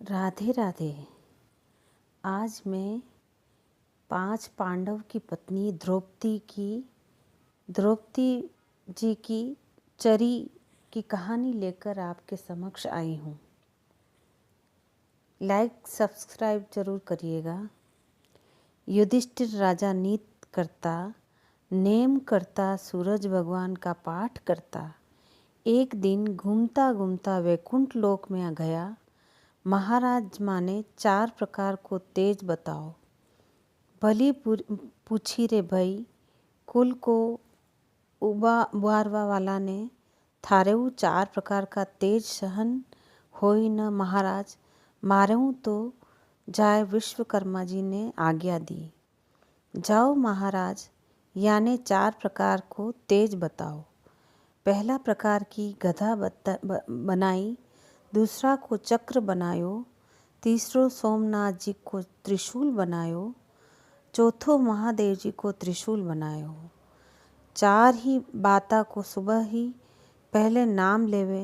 राधे राधे। आज मैं 5 पांडव की पत्नी द्रौपदी जी की चरी की कहानी लेकर आपके समक्ष आई हूँ। लाइक सब्सक्राइब जरूर करिएगा। युधिष्ठिर राजा नीति करता, नेम करता, सूरज भगवान का पाठ करता। एक दिन घूमता घूमता वैकुंठ लोक में गया। महाराज माने 4 प्रकार को तेज बताओ। भली पूछी रे भई, कुल को उबारवा वाला ने थारेऊ 4 प्रकार का तेज सहन होई न महाराज। मारेऊ तो जाय विश्वकर्मा जी ने आज्ञा दी। जाओ महाराज, याने 4 प्रकार को तेज बताओ। पहला प्रकार की गधा बनाई, दूसरा को चक्र बनायो, तीसरो सोमनाथ जी को त्रिशूल बनायो, चौथो महादेव जी को त्रिशूल बनायो। 4 ही बाता को सुबह ही पहले नाम लेवे।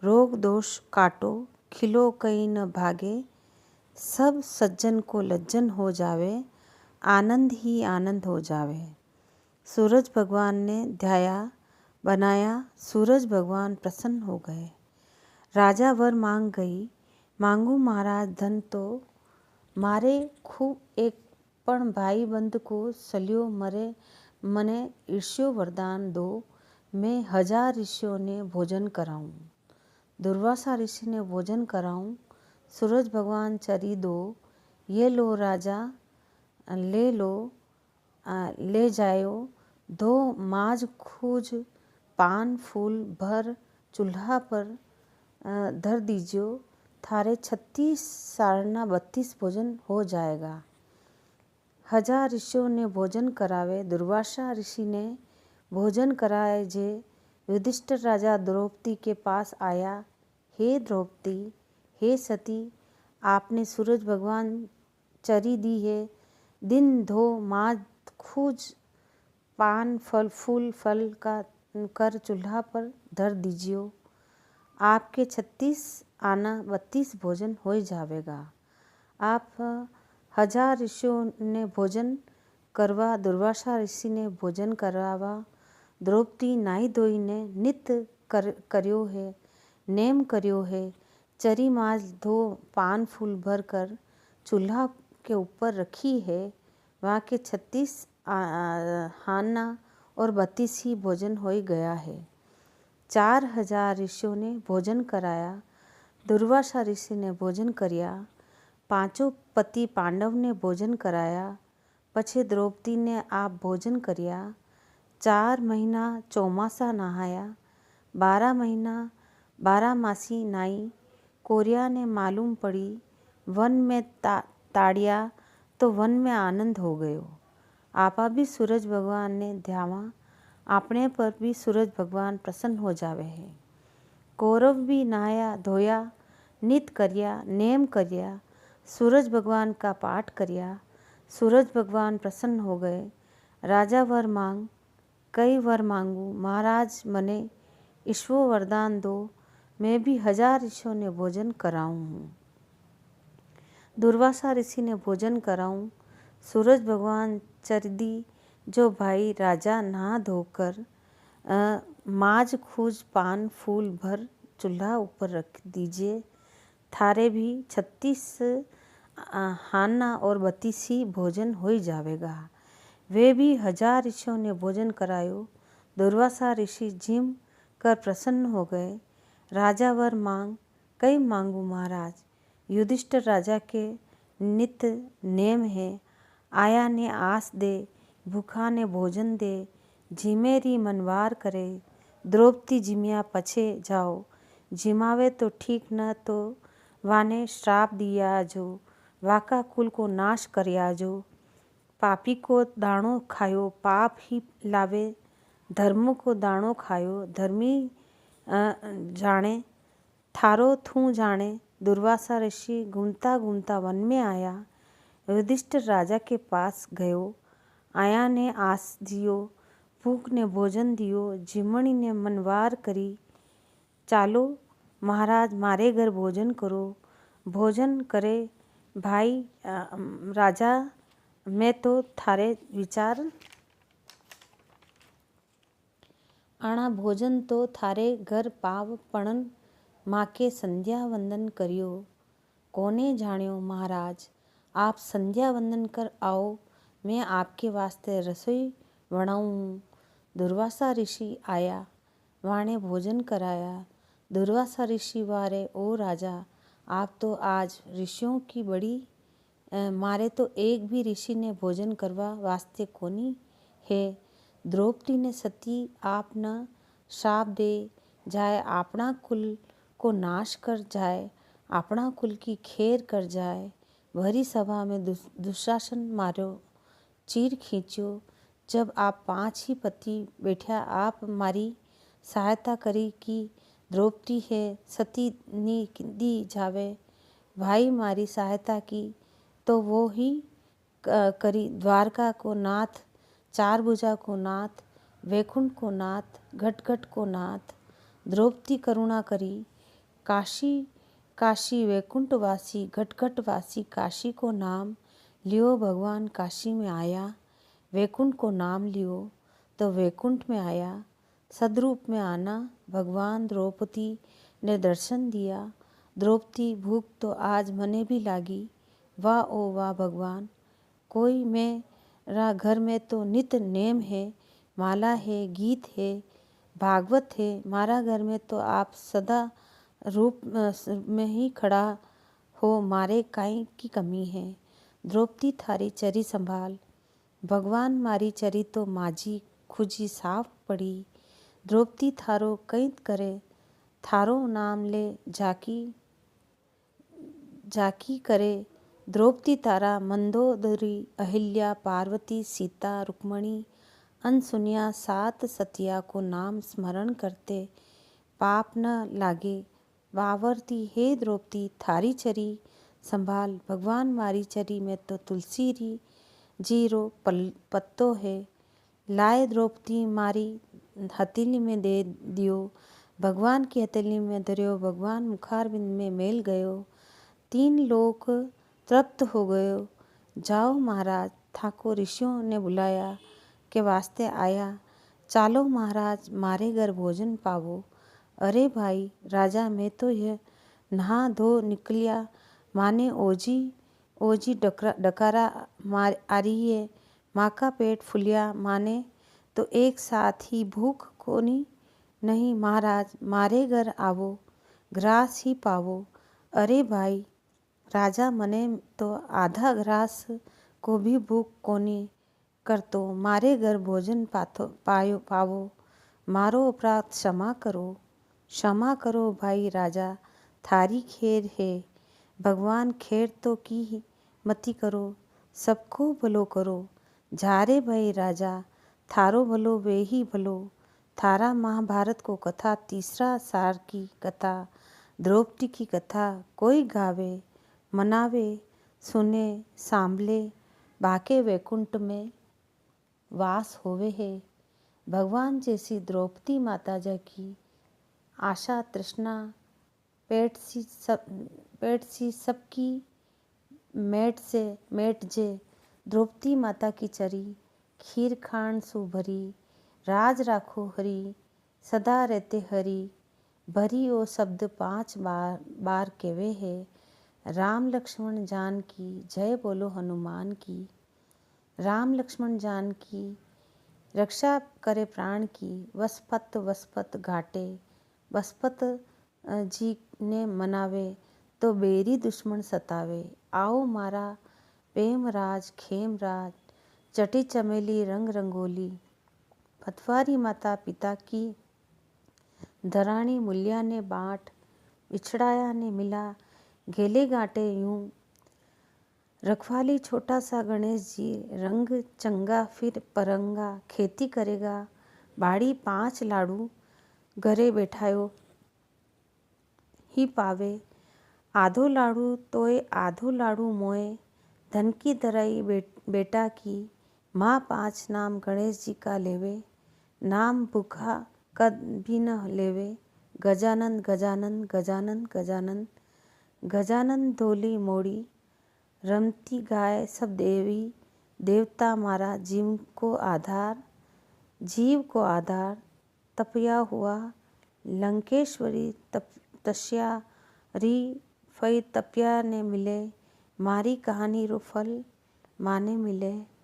रोग दोष काटो, खिलो कहीं न भागे। सब सज्जन को लज्जन हो जावे, आनंद ही आनंद हो जावे। सूरज भगवान ने ध्याया बनाया, सूरज भगवान प्रसन्न हो गए। राजा वर मांग गई, मांगू महाराज धन तो मारे खूब एक पण भाई बंद को सलियो मरे मने ईर्ष्यो वरदान दो। मैं 1000 ऋषियों ने भोजन कराऊं। दुर्वासा ऋषि ने भोजन कराऊं। सूरज भगवान चरी दो। ये लो राजा, ले लो, ले जायो। दो माज खूज पान फूल भर चूल्हा पर धर दीजियो। थारे 36 सारना 32 भोजन हो जाएगा। 1000 ऋषियों ने भोजन करावे। दुर्वासा ऋषि ने भोजन कराए जे युधिष्ठिर राजा द्रौपदी के पास आया। हे द्रौपदी, हे सती, आपने सूरज भगवान चरी दी है। दिन धो माज खूज पान फल फूल फल का कर चूल्हा पर धर दीजियो। आपके 36 आना 32 भोजन हो जावेगा। आप 1000 ऋषियों ने भोजन करवा, दुर्वासा ऋषि ने भोजन करावा। द्रौपदी नाई धोई ने नित्य करियो है, नेम करियो है। चरी माज धो पान फूल भर कर चूल्हा के ऊपर रखी है। वहाँ के 36 हाना और 32 ही भोजन हो गया है। 4000 ऋषियों ने भोजन कराया। दुर्वासा ऋषि ने भोजन करिया। 5 पति पांडव ने भोजन कराया। पछे द्रौपदी ने आप भोजन करिया। 4 महीना चौमासा नहाया। 12 महीना 12 मासी नाई। कोरिया ने मालूम पड़ी, वन में ताड़िया तो वन में आनंद हो गयो। आपा भी सूरज भगवान ने ध्यावा, आपने पर भी सूरज भगवान प्रसन्न हो जावे है। कौरव भी नहाया धोया, नित करिया, नेम करिया, सूरज भगवान का पाठ करिया। सूरज भगवान प्रसन्न हो गए। राजा वर मांग, कई वर मांगू महाराज मने ईश्वर वरदान दो। मैं भी 1000 ऋषियों ने भोजन कराऊं हूँ। दुर्वासा ऋषि ने भोजन कराऊं। सूरज भगवान चरदी जो भाई राजा नहा धोकर माज खूज पान फूल भर चूल्हा ऊपर रख दीजिए। थारे भी 36 हाना और 32 ही भोजन हो जावेगा। वे भी 1000 ऋषियों ने भोजन करायो। दुर्वासा ऋषि जिम कर प्रसन्न हो गए। राजा वर मांग, कई मांगू महाराज। युधिष्ठिर राजा के नित्य नेम है। आया ने आस दे, भूखा ने भोजन दे। जिमेरी मनवार करे, द्रौपदी जिमिया पछे जाओ। जिमावे तो ठीक न तो वाने श्राप दिया जो। वाका कुल को नाश करया जो। पापी को दाणो खायो पाप ही लावे। धर्म को दाणो खायो धर्मी जाने। थारो थू जाने। दुर्वासा ऋषि घूमता घूमता वन में आया। युधिष्ठिर राजा के पास गयो। आया ने आस दियो, भूख ने भोजन दियो। जिमणी ने मनवार करी, चालो महाराज मारे घर भोजन करो। भोजन करे भाई राजा, मैं तो थारे विचार आना भोजन तो थारे घर पाव पणन माके संध्या वंदन करियो। कोने जानियो महाराज, आप संध्या वंदन कर आओ, मैं आपके वास्ते रसोई बनाऊँ। दुर्वासा ऋषि आया, वाणे भोजन कराया। दुर्वासा ऋषि वारे, ओ राजा, आप तो आज ऋषियों की बड़ी मारे तो एक भी ऋषि ने भोजन करवा वास्ते कोनी है। द्रौपदी ने सती आप न श्राप दे जाए, अपना कुल को नाश कर जाए, अपना कुल की खेर कर जाए। भरी सभा में दुशासन मारो, चीर खींचो। जब आप 5 ही पति बैठा, आप मारी सहायता करी कि द्रौपदी है सती नी दी जावे। भाई मारी सहायता की तो वो ही करी। द्वारका को नाथ, चार भुजा को नाथ, वैकुंठ को नाथ, घट घट को नाथ। द्रौपदी करुणा करी, काशी काशी वैकुंठवासी, घट घट वासी काशी को नाम लियो। भगवान काशी में आया, वैकुंठ को नाम लियो तो वैकुंठ में आया। सदरूप में आना भगवान द्रौपदी ने दर्शन दिया। द्रौपदी भूख तो आज मने भी लागी, वाह ओ वाह भगवान। कोई मेरा घर में तो नित नेम है, माला है, गीत है, भागवत है। मारा घर में तो आप सदा रूप में ही खड़ा हो, मारे काई की कमी है। द्रौपदी थारी चरी संभाल, भगवान मारी चरी तो माझी खुजी साफ पड़ी। द्रौपदी थारो कैद करे, थारो नाम ले जाकी जाकी करे। द्रौपदी तारा मंदोदरी, अहिल्या, पार्वती, सीता, रुक्मणी, अनसुनिया 7 सतिया को नाम स्मरण करते पाप न लागे। वावरती हे द्रौपदी थारी चरी संभाल, भगवान मारी चरी में तो तुलसी री जीरो पत्तो है। लाए द्रौपदी मारी हथेली में दे दियो, भगवान की हथेली में धरियो। भगवान मुखारबिंद में मेल गयो, 3 लोक तृप्त हो गयो। जाओ महाराज, थाको ऋषियों ने बुलाया के वास्ते आया। चालो महाराज, मारे घर भोजन पावो। अरे भाई राजा, मैं तो यह नहा धो निकलिया, माने ओजी डकारा आ रही है। माँ का पेट फुलिया, माने तो एक साथ ही भूख कोनी। नहीं महाराज, मारे घर आवो, ग्रास ही पावो। अरे भाई राजा, मने तो आधा ग्रास को भी भूख कोनी करतो। मारे घर भोजन पावो, मारो अपराध क्षमा करो। क्षमा करो भाई राजा, थारी खेर है। भगवान खेर तो की मती करो, सबको भलो करो। झारे भाई राजा, थारो भलो वे ही भलो। थारा महाभारत को कथा, तीसरा सार की कथा, द्रौपदी की कथा कोई गावे, मनावे, सुने, सांभले, बाके वैकुंठ में वास होवे है। भगवान जैसी द्रौपदी माता जी की आशा तृष्णा पेट सी सबकी मेट जे। द्रौपदी माता की चरी खीर खान सु भरी, राज राखो हरी, सदा रहते हरी। भरी ओ शब्द 5 बार केवे है, राम लक्ष्मण जान की जय बोलो हनुमान की। राम लक्ष्मण जान की रक्षा करे प्राण की, वसपत घाटे। वसपत जी ने मनावे तो बेरी दुश्मन सतावे। आओ मारा प्रेम राज खेम राज, चटी चमेली रंग रंगोली। पतवारी माता पिता की धरानी, मूल्या ने बाँट, बिछड़ाया ने मिला, गेले गांटे यूं। रखवाली छोटा सा गणेश जी, रंग चंगा फिर परंगा। खेती करेगा बाड़ी 5 लाड़ू, घरे बैठायो ही पावे। आधो लाड़ू तोय आधो लाड़ू मोए, धन की धराई बेटा की। माँ 5 नाम गणेश जी का लेवे, नाम भूखा कद भी न लेवे। गजानन गजानन गजानन गजानन, गजानन डोली मोड़ी, रमती गाय सब देवी देवता मारा जीव को आधार, तपया हुआ लंकेश्वरी तपस्या री फई तपया ने मिले, मारी कहानी रो फल माने मिले।